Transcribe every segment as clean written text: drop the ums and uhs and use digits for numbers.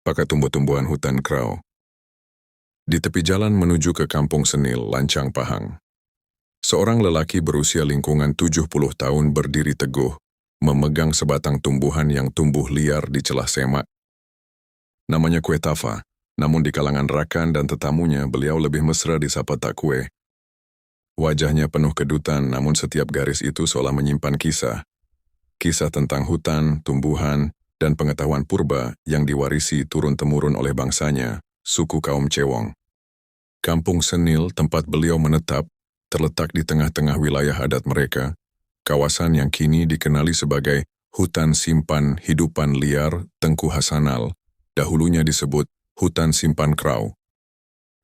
pakai tumbuh-tumbuhan hutan krau. Di tepi jalan menuju ke Kampung Senil, Lancang Pahang. Seorang lelaki berusia lingkungan 70 tahun berdiri teguh, memegang sebatang tumbuhan yang tumbuh liar di celah semak. Namanya Kue Tafa, namun di kalangan rakan dan tetamunya beliau lebih mesra disapa Tak Kue. Wajahnya penuh kedutan, namun setiap garis itu seolah menyimpan kisah. Kisah tentang hutan, tumbuhan, dan pengetahuan purba yang diwarisi turun-temurun oleh bangsanya, suku kaum Cewong. Kampung Senil, tempat beliau menetap, terletak di tengah-tengah wilayah adat mereka, kawasan yang kini dikenali sebagai Hutan Simpan Hidupan Liar Tengku Hasanal, dahulunya disebut Hutan Simpan Krau.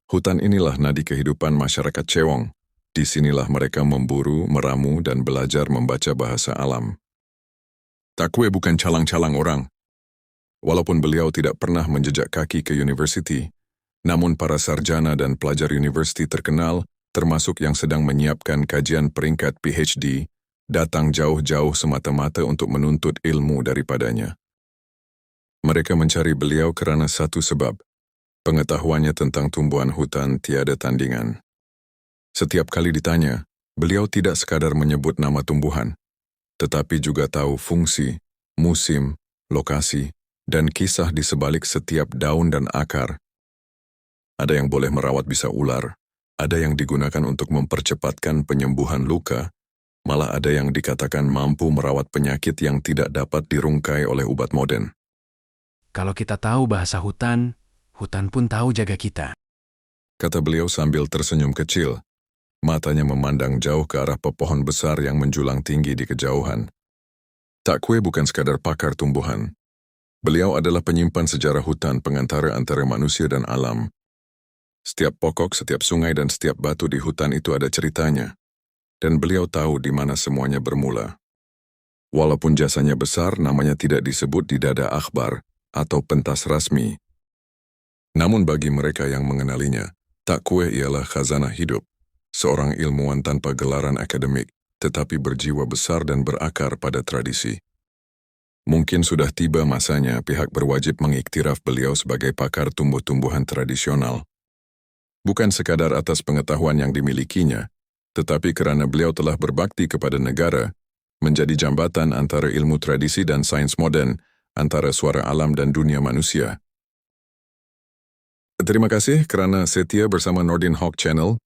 Hutan inilah nadi kehidupan masyarakat Cewong. Disinilah mereka memburu, meramu, dan belajar membaca bahasa alam. Tak Kue bukan calang-calang orang. Walaupun beliau tidak pernah menjejak kaki ke university, namun para sarjana dan pelajar university terkenal, termasuk yang sedang menyiapkan kajian peringkat PhD, datang jauh-jauh semata-mata untuk menuntut ilmu daripadanya. Mereka mencari beliau kerana satu sebab, pengetahuannya tentang tumbuhan hutan tiada tandingan. Setiap kali ditanya, beliau tidak sekadar menyebut nama tumbuhan, tetapi juga tahu fungsi, musim, lokasi, dan kisah di sebalik setiap daun dan akar. Ada yang boleh merawat bisa ular, ada yang digunakan untuk mempercepatkan penyembuhan luka, malah ada yang dikatakan mampu merawat penyakit yang tidak dapat dirungkai oleh obat modern. Kalau kita tahu bahasa hutan, hutan pun tahu jaga kita. Kata beliau sambil tersenyum kecil. Matanya memandang jauh ke arah pepohon besar yang menjulang tinggi di kejauhan. Tak Kue bukan sekadar pakar tumbuhan. Beliau adalah penyimpan sejarah hutan pengantara antara manusia dan alam. Setiap pokok, setiap sungai, dan setiap batu di hutan itu ada ceritanya. Dan beliau tahu di mana semuanya bermula. Walaupun jasanya besar, namanya tidak disebut di dada akhbar atau pentas rasmi. Namun bagi mereka yang mengenalinya, Tak Kue ialah khazanah hidup. Seorang ilmuwan tanpa gelaran akademik, tetapi berjiwa besar dan berakar pada tradisi. Mungkin sudah tiba masanya pihak berwajib mengiktiraf beliau sebagai pakar tumbuh-tumbuhan tradisional. Bukan sekadar atas pengetahuan yang dimilikinya, tetapi kerana beliau telah berbakti kepada negara, menjadi jambatan antara ilmu tradisi dan sains modern, antara suara alam dan dunia manusia. Terima kasih kerana setia bersama Nordin Hawk Channel.